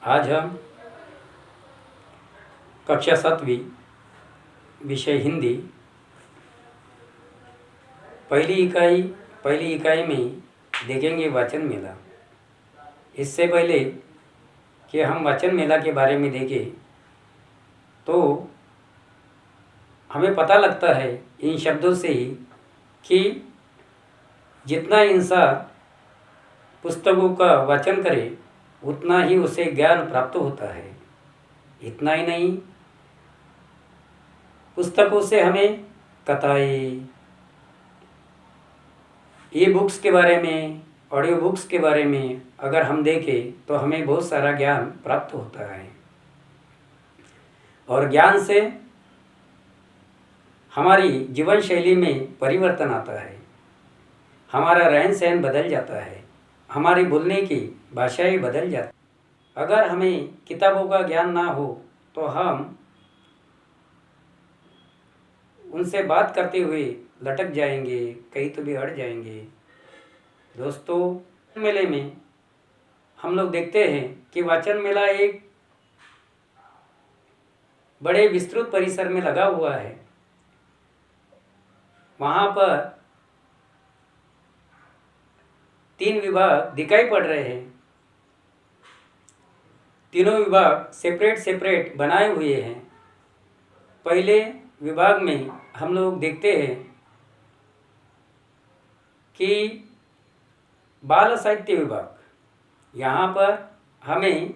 आज हम कक्षा 7वीं विषय हिंदी पहली इकाई में देखेंगे वाचन मेला। इससे पहले कि हम वाचन मेला के बारे में देखें तो हमें पता लगता है इन शब्दों से ही कि जितना इंसान पुस्तकों का वाचन करे उतना ही उसे ज्ञान प्राप्त होता है। इतना ही नहीं, पुस्तकों से हमें कथाएं, ई बुक्स के बारे में, ऑडियो बुक्स के बारे में अगर हम देखें तो हमें बहुत सारा ज्ञान प्राप्त होता है और ज्ञान से हमारी जीवन शैली में परिवर्तन आता है। हमारा रहन सहन बदल जाता है, हमारी बोलने की भाषाएं बदल जाती। अगर हमें किताबों का ज्ञान ना हो तो हम उनसे बात करते हुए लटक जाएंगे, कहीं तो भी अड़ जाएंगे। दोस्तों, मेले में हम लोग देखते हैं कि वाचन मेला एक बड़े विस्तृत परिसर में लगा हुआ है। वहाँ पर 3 विभाग दिखाई पड़ रहे हैं। तीनों विभाग सेपरेट बनाए हुए हैं। पहले विभाग में हम लोग देखते हैं कि बाल साहित्य विभाग। यहाँ पर हमें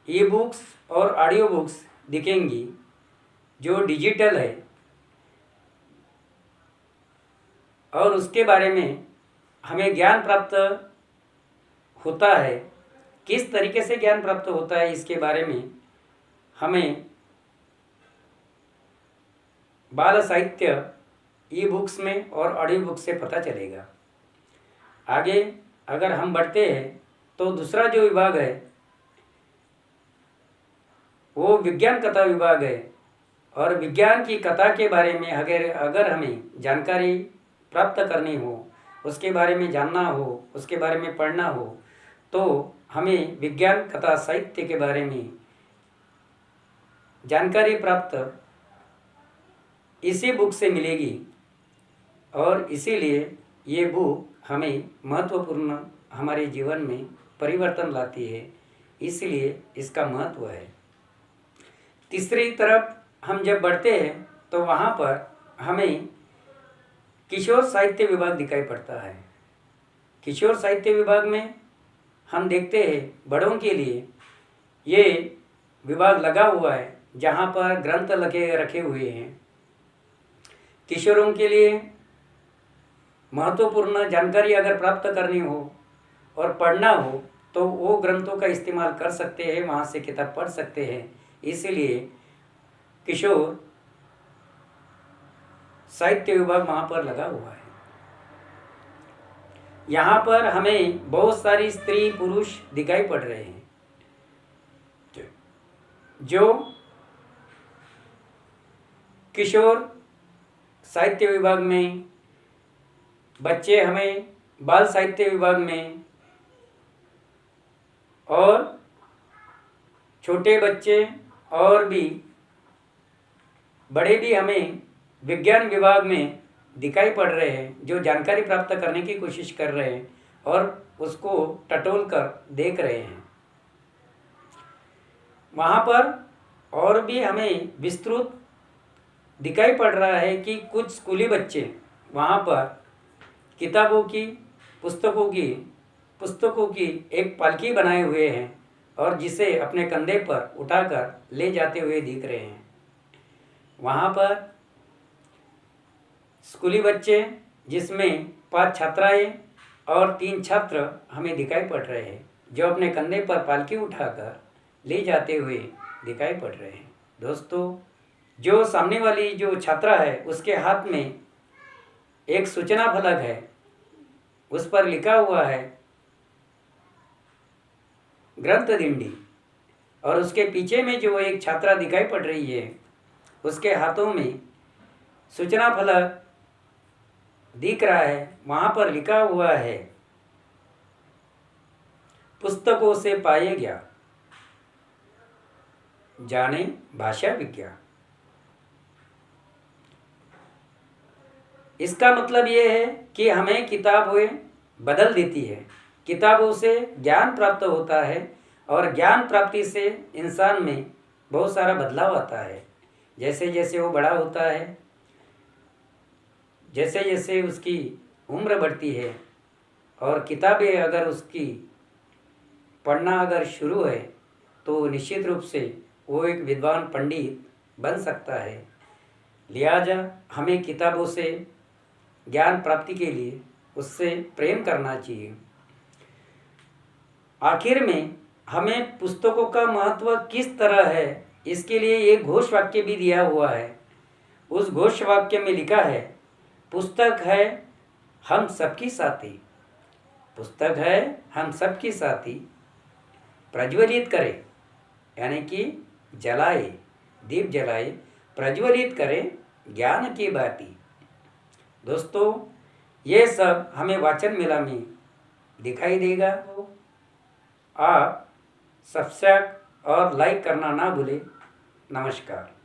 ई बुक्स और ऑडियो बुक्स दिखेंगी जो डिजिटल है और उसके बारे में हमें ज्ञान प्राप्त होता है। किस तरीके से ज्ञान प्राप्त होता है इसके बारे में हमें बाल साहित्य ई बुक्स में और ऑडियो बुक्स से पता चलेगा। आगे अगर हम बढ़ते हैं तो दूसरा जो विभाग है वो विज्ञान कथा विभाग है और विज्ञान की कथा के बारे में अगर हमें जानकारी प्राप्त करनी हो, उसके बारे में जानना हो, उसके बारे में पढ़ना हो तो हमें विज्ञान कथा साहित्य के बारे में जानकारी प्राप्त इसी बुक से मिलेगी और इसीलिए ये बुक हमें महत्वपूर्ण हमारे जीवन में परिवर्तन लाती है, इसलिए इसका महत्व है। तीसरी तरफ हम जब बढ़ते हैं तो वहाँ पर हमें किशोर साहित्य विभाग दिखाई पड़ता है। किशोर साहित्य विभाग में हम देखते हैं बड़ों के लिए ये विभाग लगा हुआ है जहाँ पर ग्रंथ रखे हुए हैं। किशोरों के लिए महत्वपूर्ण जानकारी अगर प्राप्त करनी हो और पढ़ना हो तो वो ग्रंथों का इस्तेमाल कर सकते हैं, वहाँ से किताब पढ़ सकते हैं। इसीलिए किशोर साहित्य विभाग वहाँ पर लगा हुआ है। यहाँ पर हमें बहुत सारी स्त्री पुरुष दिखाई पड़ रहे हैं जो किशोर साहित्य विभाग में, बच्चे हमें बाल साहित्य विभाग में और छोटे बच्चे और भी बड़े भी हमें विज्ञान विभाग में दिखाई पड़ रहे हैं जो जानकारी प्राप्त करने की कोशिश कर रहे हैं और उसको टटोल कर देख रहे हैं। वहाँ पर और भी हमें विस्तृत दिखाई पड़ रहा है कि कुछ स्कूली बच्चे वहाँ पर किताबों की पुस्तकों की एक पालकी बनाए हुए हैं और जिसे अपने कंधे पर उठाकर ले जाते हुए दिख रहे हैं। वहाँ पर स्कूली बच्चे जिसमें 5 छात्राएं और 3 छात्र हमें दिखाई पड़ रहे हैं जो अपने कंधे पर पालकी उठाकर ले जाते हुए दिखाई पड़ रहे हैं। दोस्तों, जो सामने वाली जो छात्रा है उसके हाथ में एक सूचना फलक है, उस पर लिखा हुआ है ग्रंथ दिंडी और उसके पीछे में जो एक छात्रा दिखाई पड़ रही है उसके हाथों में सूचना फलक दिख रहा है। वहाँ पर लिखा हुआ है पुस्तकों से पाए ज्ञान, जाने भाषा विज्ञान। इसका मतलब ये है कि हमें किताबें बदल देती है, किताबों से ज्ञान प्राप्त होता है और ज्ञान प्राप्ति से इंसान में बहुत सारा बदलाव आता है। जैसे जैसे वो बड़ा होता है, जैसे जैसे उसकी उम्र बढ़ती है और किताबें अगर उसकी पढ़ना अगर शुरू है तो निश्चित रूप से वो एक विद्वान पंडित बन सकता है। लिहाजा हमें किताबों से ज्ञान प्राप्ति के लिए उससे प्रेम करना चाहिए। आखिर में हमें पुस्तकों का महत्व किस तरह है, इसके लिए एक घोष वाक्य भी दिया हुआ है। उस घोष वाक्य में लिखा है, पुस्तक है हम सबकी साथी, पुस्तक है हम सबकी साथी, प्रज्वलित करे, यानी कि जलाए, दीप जलाए, प्रज्वलित करे ज्ञान की बाती। दोस्तों, ये सब हमें वाचन मेला में दिखाई देगा। आप सब्सक्राइब और लाइक करना ना भूलें। नमस्कार।